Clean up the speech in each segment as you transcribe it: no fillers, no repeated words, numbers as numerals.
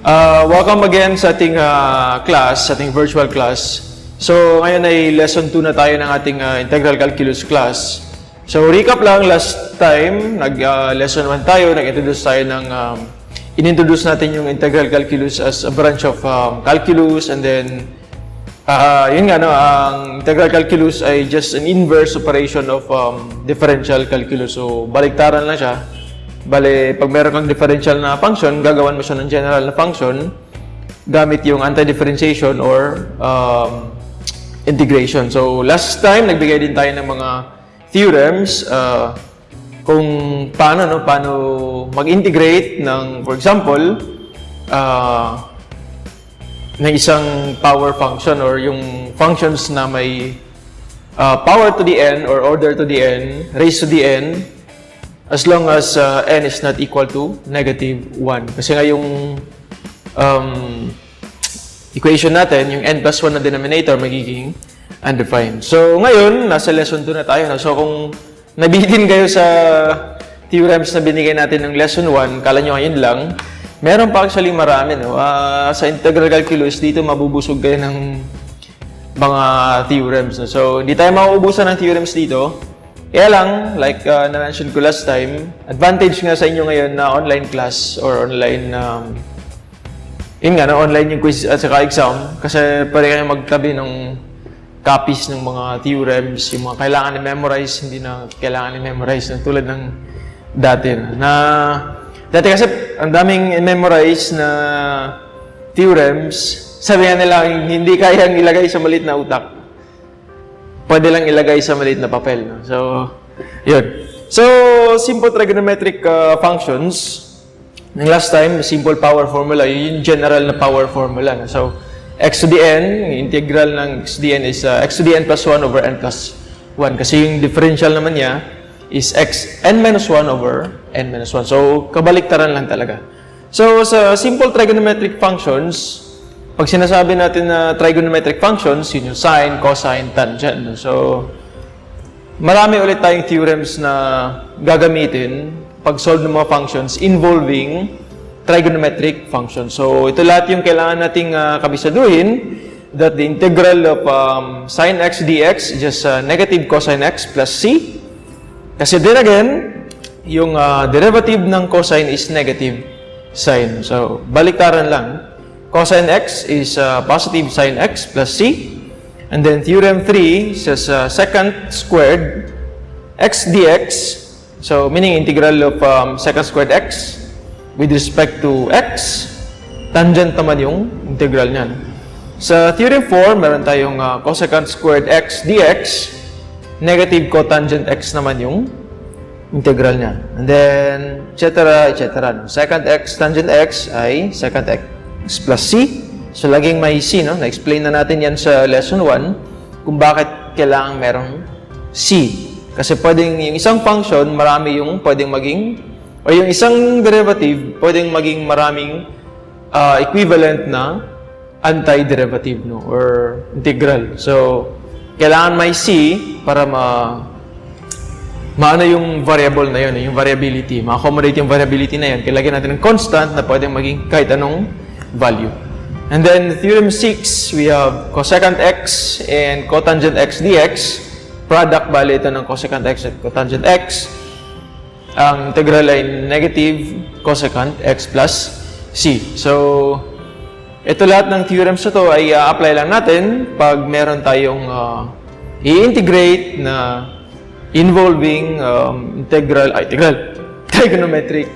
Welcome again sa ating class, sa ating virtual class. So, ngayon ay lesson 2 na tayo ng ating integral calculus class. So, recap lang, last time, lesson 1 tayo, nag-introduce tayo ng, in-introduce natin yung integral calculus as a branch of calculus, and then, yun nga, no, ang integral calculus ay just an inverse operation of differential calculus. So, baliktaran lang siya. Bale, pag meron kang differential na function, gagawan mo siya ng general na function gamit yung anti-differentiation or integration. So, last time, nagbigay din tayo ng mga theorems kung paano mag-integrate ng, for example, ng isang power function or yung functions na may power to the n or order to the n, raised to the n, as long as n is not equal to -1. Kasi nga yung equation natin, yung n plus 1 na denominator, magiging undefined. So, ngayon, nasa lesson 2 na tayo. So, kung nabitin kayo sa theorems na binigay natin ng lesson 1, kala nyo ngayon lang, meron pa actually marami. No? Sa integral calculus, dito mabubusog kayo ng mga theorems. No? So, hindi tayo mauubusan ng theorems dito. Kaya lang, like na-mention ko last time, advantage nga sa inyo ngayon na online class or online, online yung quiz at saka exam. Kasi pwede kayo magtabi ng copies ng mga theorems, yung mga kailangan i-memorize, hindi na kailangan i-memorize na tulad ng dati. Dati kasi ang daming i-memorize na theorems, sabihan nila hindi kayang ilagay sa maliit na utak. Pwede lang ilagay sa maliit na papel. No? So, yun. So, simple trigonometric functions. Ng last time, simple power formula, yung general na power formula. No? So, x to the n, integral ng x to the n is x to the n plus 1 over n plus 1. Kasi yung differential naman niya is n minus 1 over n minus 1. So, kabaliktaran lang talaga. So, sa simple trigonometric functions, pag sinasabi natin na trigonometric functions, yun yung sine, cosine, tangent. So, marami ulit tayong theorems na gagamitin pag-solve ng mga functions involving trigonometric functions. So, ito lahat yung kailangan nating kabisaduhin, that the integral of sine x dx is just negative cosine x plus c. Kasi then again, yung derivative ng cosine is negative sine. So, baliktaran lang. Cosine x is positive sine x plus c. And then theorem 3 says secant squared x dx. So, meaning integral of secant squared x with respect to x. Tangent naman yung integral niyan. Sa theorem 4, meron tayong cosecant squared x dx. Negative cotangent x naman yung integral niya. And then, etc. Secant x tangent x ay secant x plus c. So, laging may c, no? Na-explain na natin yan sa lesson 1 kung bakit kailangan merong c. Kasi pwedeng yung isang function, marami yung pwedeng maging, o yung isang derivative, pwedeng maging maraming equivalent na antiderivative, no? Or integral. So, kailangan may c para maano yung variable na yun, yung variability. Ma-accommodate yung variability na yun. Kailangan natin ng constant na pwedeng maging kahit anong value. And then, theorem 6, we have cosecant x and cotangent x dx. Product, bali ito ng cosecant x at cotangent x. Ang integral ay negative cosecant x plus c. So, ito lahat ng theorems na to ay apply lang natin pag meron tayong i-integrate na involving trigonometric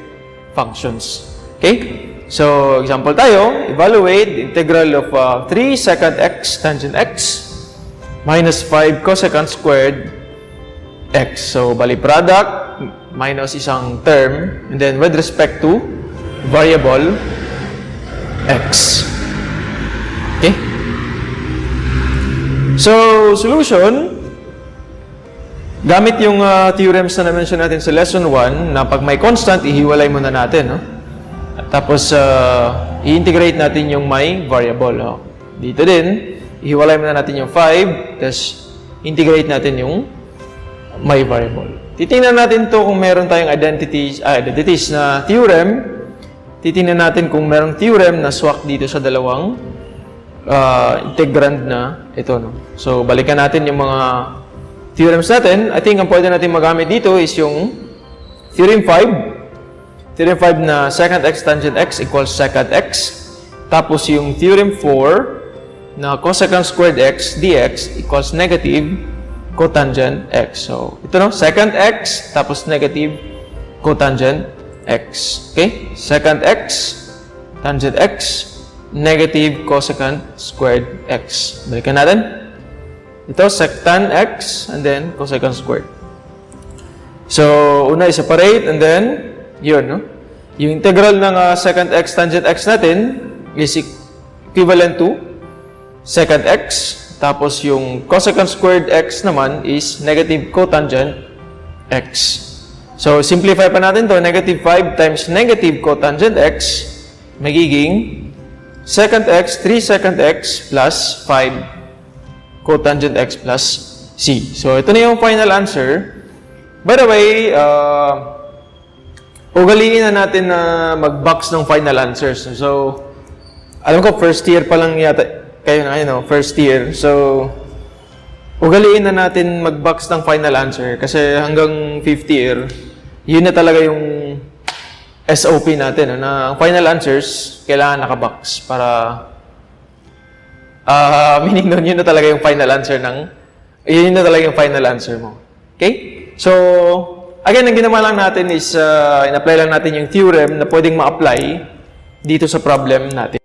functions. Okay? So, example tayo, evaluate the integral of 3 secant x tangent x minus 5 cosecant squared x. So, bali product minus isang term, and then with respect to variable x. Okay? So, solution, gamit yung theorems na na-mention natin sa lesson 1, na pag may constant, ihiwalay muna natin, no? Tapos, i-integrate natin yung may variable. No? Dito din, ihiwalay muna natin yung 5, tapos integrate natin yung may variable. Titingnan natin to kung meron tayong identities na theorem titingnan natin kung merong theorem na swak dito sa dalawang integrand na ito. No? So, balikan natin yung mga theorems natin. I think ang pwede natin magamit dito is yung Theorem 5. Theorem 5 na secant x tangent x equals secant x. Tapos yung Theorem 4 na cosecant squared x dx equals negative cotangent x. So, ito no, secant x tapos negative cotangent x. Okay? Secant x tangent x negative cosecant squared x. Balikan natin. Ito, sectan x and then cosecant squared. So, una i-separate and then, yun, no? Yung integral ng secant x tangent x natin is equivalent to secant x. Tapos yung cosecant squared x naman is negative cotangent x. So, simplify pa natin to. Negative 5 times negative cotangent x magiging secant x, 3 secant x plus 5 cotangent x plus c. So, ito na yung final answer. By the way, ugaliin na natin na mag-box ng final answers. So, alam ko, first year pa lang yata kayo na, no? First year. So, ugaliin na natin mag-box ng final answer kasi hanggang 5th year, yun na talaga yung SOP natin, na ang final answers, kailangan naka-box para meaning nun, yun na talaga yung final answer yun na talaga yung final answer mo. Okay? So, again, ang ginawa lang natin is, in-apply lang natin yung theorem na pwedeng ma-apply dito sa problem natin.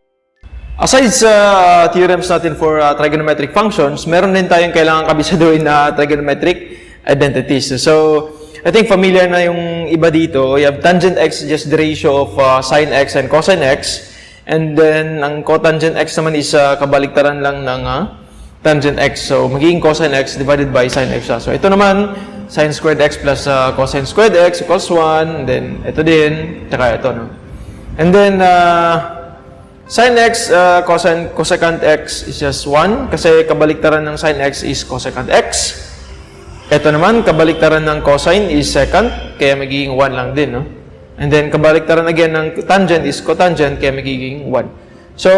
Aside sa theorems natin for trigonometric functions, meron din tayong kailangan kabisaduhin na trigonometric identities. So, I think familiar na yung iba dito. You have tangent x, just the ratio of sine x and cosine x. And then, ang cotangent x naman is kabaliktaran lang ng tangent x. So, magiging cosine x divided by sine x. So, ito naman, sine squared x plus cosine squared x equals 1. And then, ito din, tsaka ito, no? And then, sine x, cosecant x is just 1. Kasi kabaliktaran ng sine x is cosecant x. Ito naman, kabaliktaran ng cosine is secant, kaya magiging 1 lang din, no? And then, kabaliktaran again ng tangent is cotangent, kaya magiging 1. So,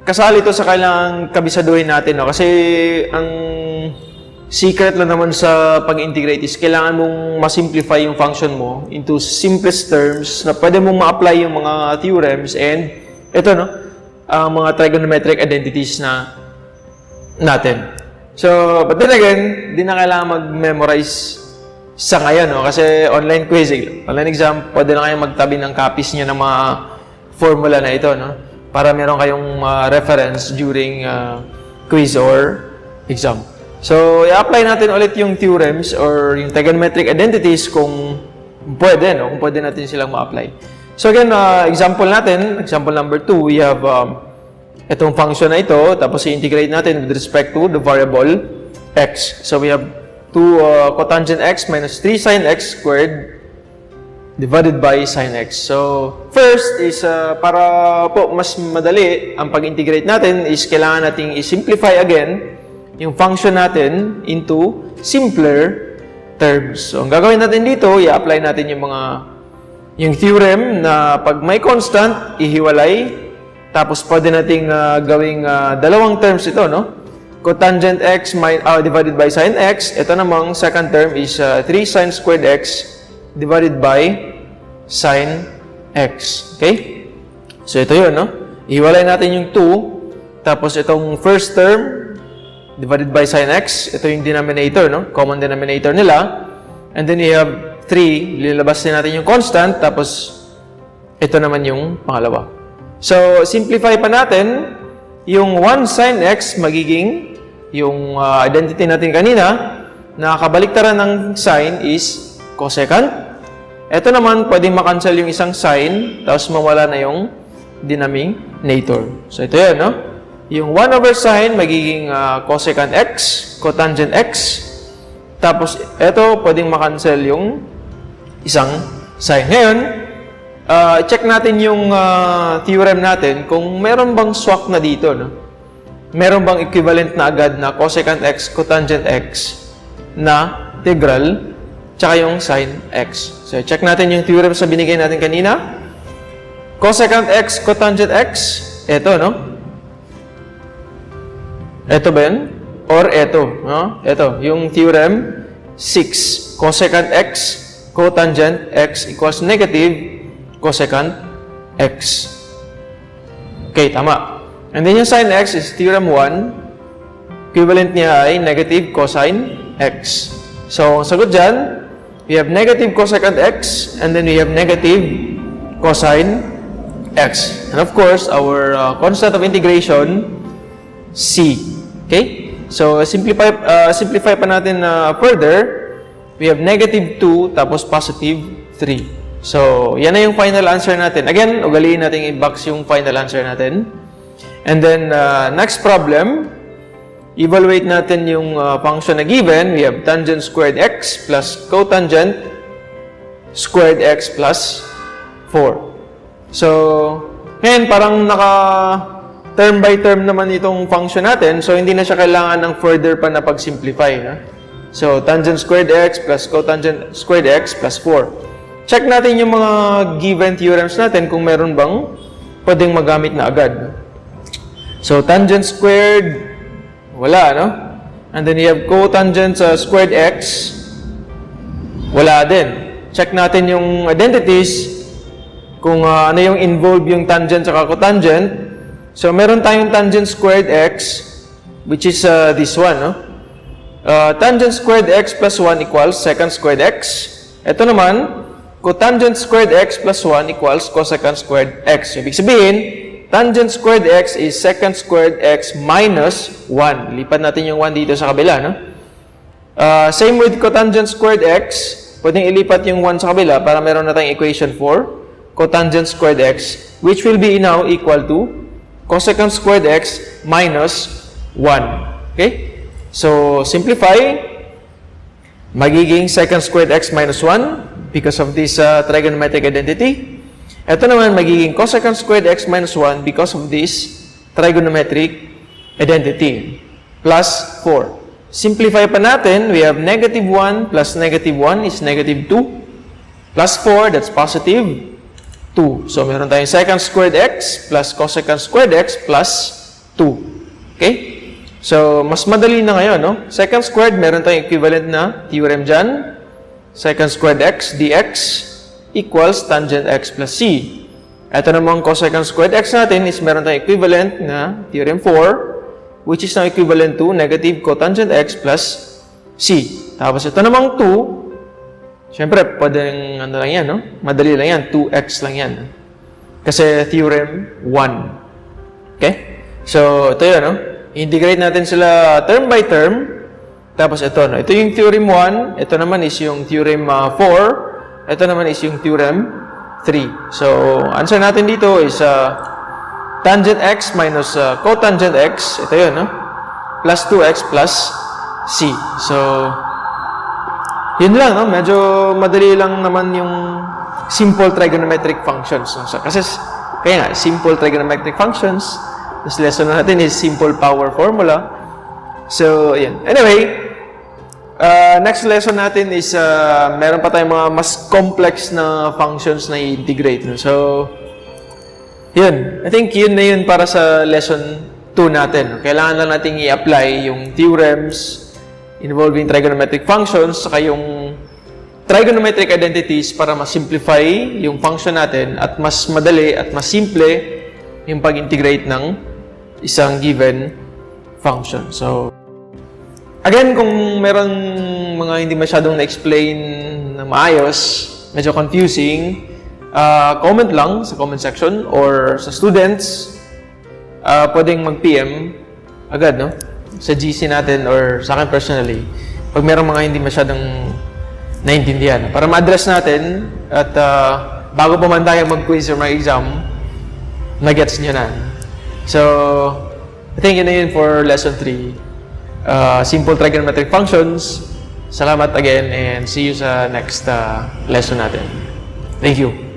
kasali ito sa kailangang kabisaduhin natin, no? Kasi, ang secret lang naman sa pag-integrate is kailangan mong masimplify yung function mo into simplest terms na pwede mong ma-apply yung mga theorems and ito, no? Ang mga trigonometric identities na natin. So, but then again, di na kailangan mag-memorize sa ngayon, no? Kasi online quiz, online exam, pwede na kayong magtabi ng copies niya ng mga formula na ito, no? Para meron kayong reference during quiz or exam. So, i-apply natin ulit yung theorems or yung trigonometric identities kung pwede, no? Kung pwede natin silang ma-apply. So, again, example natin, example number 2, we have itong function na ito, tapos i-integrate natin with respect to the variable x. So, we have 2 cotangent x minus 3 sine x squared divided by sine x. So, first is, para po mas madali ang pag-integrate natin is kailangan nating i-simplify again yung function natin into simpler terms. So, ang gagawin natin dito, i-apply natin yung theorem na pag may constant, ihiwalay. Tapos, pwede nating gawing dalawang terms ito, no? Cotangent x divided by sine x. Ito namang second term is 3 sine squared x divided by sine x. Okay? So, ito yun, no? Ihiwalay natin yung 2. Tapos, itong first term divided by sine x. Ito yung denominator, no? Common denominator nila. And then, you have 3. Lilabas din natin yung constant. Tapos, ito naman yung pangalawa. So, simplify pa natin, yung 1 sin x magiging yung identity natin kanina na kabaliktaran ng sin is cosecant. Ito naman, pwedeng makancel yung isang sin, tapos mawala na yung denominator. So, ito yan, no? Yung 1 over sin magiging cosecant x, cotangent x. Tapos, ito, pwedeng makancel yung isang sin. Ngayon, check natin yung theorem natin kung meron bang swak na dito, no? Meron bang equivalent na agad na cosecant x, cotangent x na integral, tsaka yung sin x. So, check natin yung theorem sa binigay natin kanina. Cosecant x, cotangent x. Ito, no? Ito ba yun? Or ito, no? Ito, yung theorem 6. Cosecant x, cotangent x equals negative cosecant x. Okay, tama. And then yung sin x is theorem 1. Equivalent niya ay negative cosine x. So, sagot dyan, we have negative cosecant x, and then we have negative cosine x. And of course, our constant of integration, c. Okay? So, simplify pa natin further. We have negative 2 tapos positive 3. So, yan na yung final answer natin. Again, ugaliin natin i-box yung final answer natin. And then, next problem, evaluate natin yung function na given. We have tangent squared x plus cotangent squared x plus 4. So, ngayon parang naka term by term naman itong function natin. So, hindi na siya kailangan ng further pa na pag-simplify. No? So, tangent squared x plus cotangent squared x plus 4. Check natin yung mga given theorems natin kung meron bang pwedeng magamit na agad. So, tangent squared, wala, no? And then you have cotangent squared x, wala din. Check natin yung identities, kung ano yung involve yung tangent sa cotangent. So, meron tayong tangent squared x, which is this one, no? Tangent squared x plus 1 equals secant squared x. Ito naman, cotangent squared x plus 1 equals cosecant squared x. Ibig sabihin, tangent squared x is secant squared x minus 1. Lipat natin yung 1 dito sa kabila, no? Same with cotangent squared x, pwedeng ilipat yung 1 sa kabila para meron na tayong equation for cotangent squared x, which will be now equal to cosecant squared x minus 1. Okay? So, simplify. Magiging secant squared x minus 1 because of this trigonometric identity. Ito naman, magiging cosecant squared x minus 1 because of this trigonometric identity. Plus 4. Simplify pa natin. We have negative 1 plus negative 1 is negative 2. Plus 4, that's positive 2. So, meron tayong secant squared x plus cosecant squared x plus 2. Okay? So, mas madali na ngayon, no? Secant squared, meron tayong equivalent na theorem dyan. Secant squared x dx equals tangent x plus c. Ito namang cosecant squared x natin is meron tayong equivalent na theorem 4, which is now equivalent to negative cotangent x plus c. Tapos ito namang 2, siyempre, pwedeng ano lang yan, no? Madali lang yan, 2x lang yan. Kasi theorem 1. Okay? So, ito yun, no? Integrate natin sila term by term. Tapos ito, no? Ito yung theorem 1. Ito naman is yung theorem 4. Ito naman is yung theorem 3. So, answer natin dito is tangent x minus cotangent x. Ito yun, no? Plus 2x plus c. So, yun lang, no? Medyo madali lang naman yung simple trigonometric functions. No? So, kasi, kaya nga, simple trigonometric functions. This lesson natin is simple power formula. So, yun. Anyway, next lesson natin is meron pa tayong mga mas complex na functions na i-integrate. No? So, yun. I think yun na yun para sa lesson 2 natin. Kailangan lang natin i-apply yung theorems involving trigonometric functions saka yung trigonometric identities para ma-simplify yung function natin at mas madali at mas simple yung pag-integrate ng isang given function. So, again, kung meron mga hindi masyadong na-explain na maayos, medyo confusing, comment lang sa comment section or sa students, pwedeng mag-PM agad, no? Sa GC natin or sa akin personally, pag merong mga hindi masyadong naintindihan. Para ma-address natin at bago pa man tayo mag-quiz or mag-exam, na-gets nyo na. So, I think yun na yun for lesson 3. Simple trigonometric functions. Salamat again and see you sa next lesson natin. Thank you.